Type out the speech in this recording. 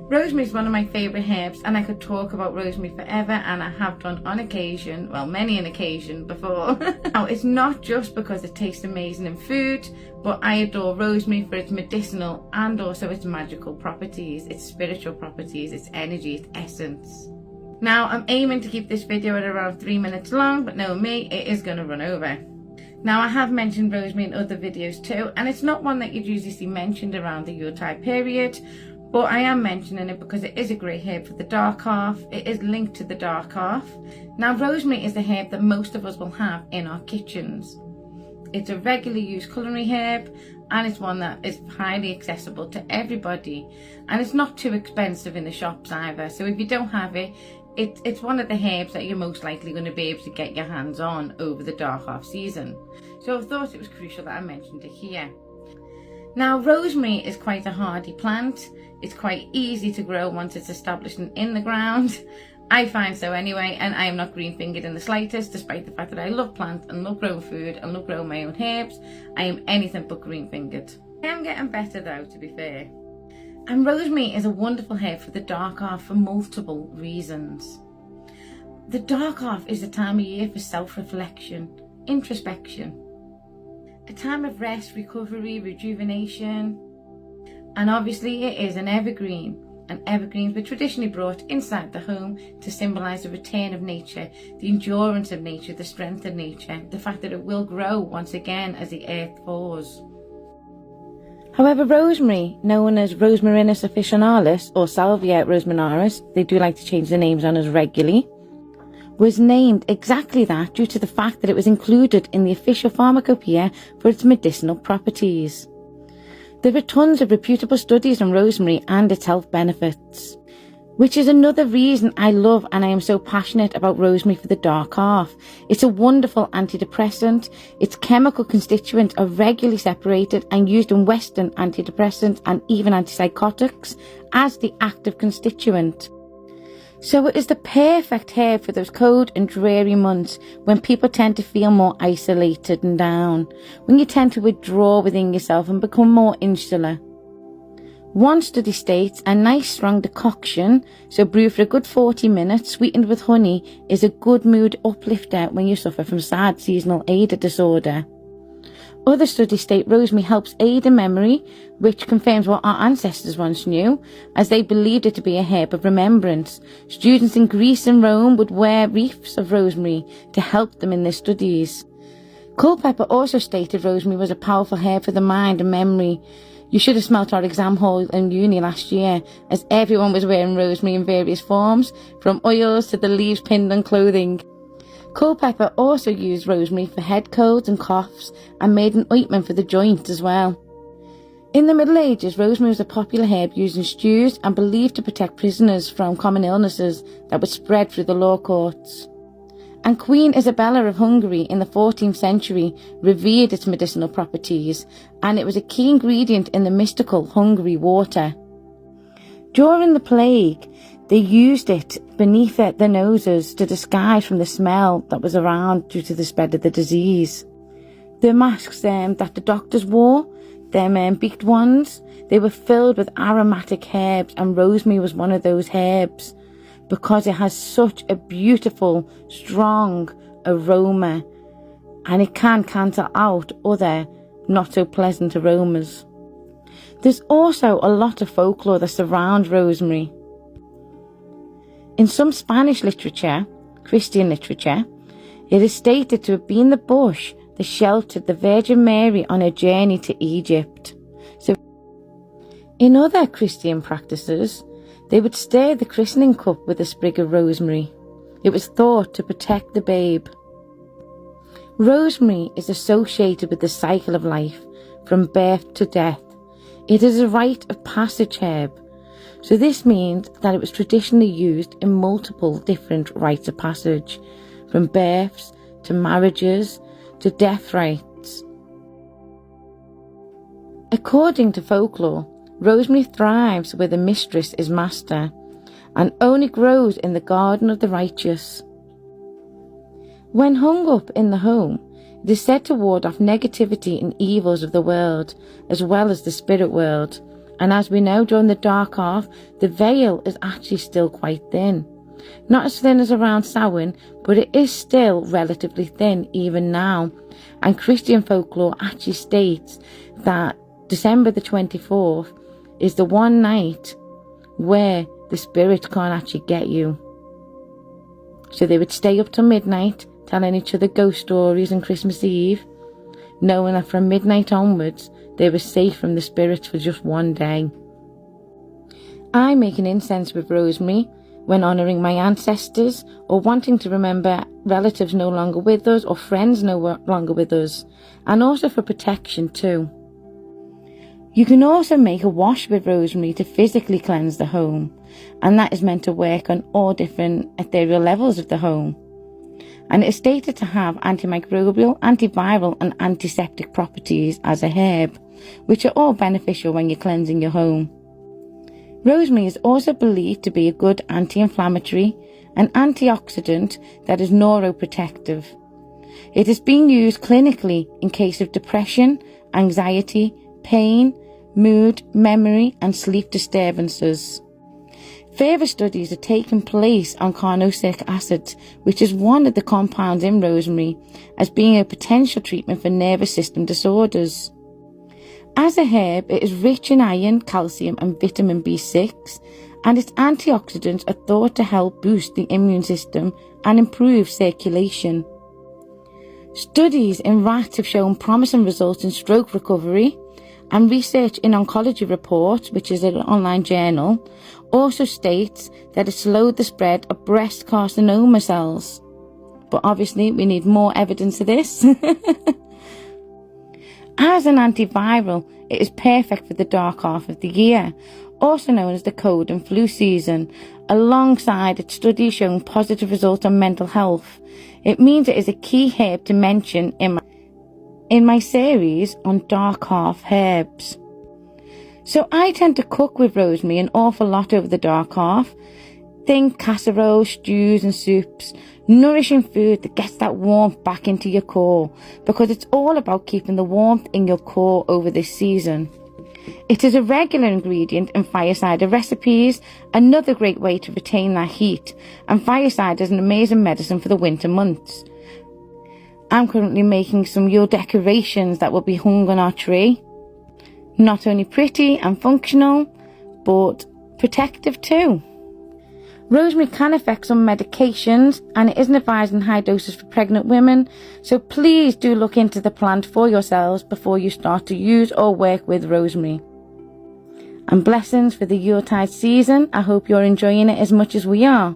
Rosemary is one of my favourite herbs, and I could talk about rosemary forever, and I have done on occasion, well, many an occasion before. Now, it's not just because it tastes amazing in food, but I adore rosemary for its medicinal and also its magical properties, its spiritual properties, its energy, its essence. Now, I'm aiming to keep this video at around 3 minutes long, but know me, it is going to run over. Now, I have mentioned rosemary in other videos too, and it's not one that you'd usually see mentioned around the Yuletide period, but I am mentioning it because it is a great herb for the dark half. It is linked to the dark half. Now, rosemary is a herb that most of us will have in our kitchens. It's a regularly used culinary herb, and it's one that is highly accessible to everybody, and it's not too expensive in the shops either. So if you don't have it, it's one of the herbs that you're most likely going to be able to get your hands on over the dark half season. So I thought it was crucial that I mentioned it here. Now, rosemary is quite a hardy plant. It's quite easy to grow once it's established and in the ground. I find so anyway, and I am not green-fingered in the slightest, despite the fact that I love plants and love growing food and love growing my own herbs. I am anything but green-fingered. I am getting better though, to be fair. And rosemary is a wonderful herb for the dark half for multiple reasons. The dark half is a time of year for self-reflection, introspection, a time of rest, recovery, rejuvenation, and obviously it is an evergreen. And evergreens were traditionally brought inside the home to symbolise the return of nature, the endurance of nature, the strength of nature, the fact that it will grow once again as the earth thaws. However, rosemary, known as Rosmarinus officinalis or Salvia Rosmarinus, they do like to change the names on us regularly, was named exactly that due to the fact that it was included in the official pharmacopoeia for its medicinal properties. There are tons of reputable studies on rosemary and its health benefits, which is another reason I love and I am so passionate about rosemary for the dark half. It's a wonderful antidepressant. Its chemical constituents are regularly separated and used in Western antidepressants and even antipsychotics as the active constituent. So it is the perfect herb for those cold and dreary months when people tend to feel more isolated and down, when you tend to withdraw within yourself and become more insular. One study states a nice strong decoction, so brewed for a good 40 minutes, sweetened with honey, is a good mood uplifter when you suffer from sad seasonal Ada disorder. Other studies state rosemary helps aid in memory, which confirms what our ancestors once knew, as they believed it to be a herb of remembrance. Students in Greece and Rome would wear wreaths of rosemary to help them in their studies. Culpeper also stated rosemary was a powerful herb for the mind and memory. You should have smelt our exam hall in uni last year, as everyone was wearing rosemary in various forms, from oils to the leaves pinned on clothing. Culpeper also used rosemary for head colds and coughs and made an ointment for the joints as well. In the Middle Ages, rosemary was a popular herb used in stews and believed to protect prisoners from common illnesses that would spread through the law courts. And Queen Isabella of Hungary in the 14th century revered its medicinal properties, and it was a key ingredient in the mystical Hungary water. During the plague, they used it beneath their noses to disguise from the smell that was around due to the spread of the disease. The masks that the doctors wore, them beaked ones, they were filled with aromatic herbs, and rosemary was one of those herbs because it has such a beautiful, strong aroma, and it can cancel out other not so pleasant aromas. There's also a lot of folklore that surrounds rosemary. In some Spanish literature, Christian literature, it is stated to have been the bush that sheltered the Virgin Mary on her journey to Egypt. So, in other Christian practices, they would stir the christening cup with a sprig of rosemary. It was thought to protect the babe. Rosemary is associated with the cycle of life, from birth to death. It is a rite of passage herb. So this means that it was traditionally used in multiple different rites of passage, from births to marriages to death rites. According to folklore, rosemary thrives where the mistress is master, and only grows in the garden of the righteous. When hung up in the home, it is said to ward off negativity and evils of the world, as well as the spirit world, And as we know, during the dark half, the veil is actually still quite thin. Not as thin as around Samhain, but it is still relatively thin even now. And Christian folklore actually states that December the 24th is the one night where the spirits can't actually get you. So they would stay up till midnight, telling each other ghost stories on Christmas Eve, knowing that from midnight onwards, they were safe from the spirits for just one day. I make an incense with rosemary when honouring my ancestors or wanting to remember relatives no longer with us or friends no longer with us, and also for protection too. You can also make a wash with rosemary to physically cleanse the home, and that is meant to work on all different ethereal levels of the home. And it is stated to have antimicrobial, antiviral and antiseptic properties as a herb, which are all beneficial when you're cleansing your home. Rosemary is also believed to be a good anti-inflammatory and antioxidant that is neuroprotective. It has been used clinically in case of depression, anxiety, pain, mood, memory and sleep disturbances. Further studies are taking place on carnosic acid, which is one of the compounds in rosemary, as being a potential treatment for nervous system disorders. As a herb, it is rich in iron, calcium and vitamin B6, and its antioxidants are thought to help boost the immune system and improve circulation. Studies in rats have shown promising results in stroke recovery, and research in Oncology Reports, which is an online journal, also states that it slowed the spread of breast carcinoma cells. But obviously we need more evidence of this. As an antiviral, it is perfect for the dark half of the year, also known as the cold and flu season, alongside its studies showing positive results on mental health. It means it is a key herb to mention in my series on dark half herbs. So I tend to cook with rosemary an awful lot over the dark half. Think casseroles, stews and soups, nourishing food that gets that warmth back into your core, because it's all about keeping the warmth in your core over this season. It is a regular ingredient in fireside recipes, another great way to retain that heat, and fireside is an amazing medicine for the winter months. I'm currently making some Yule decorations that will be hung on our tree. Not only pretty and functional, but protective too. Rosemary can affect some medications, and it isn't advised in high doses for pregnant women, so please do look into the plant for yourselves before you start to use or work with rosemary. And blessings for the Yuletide season. I hope you're enjoying it as much as we are.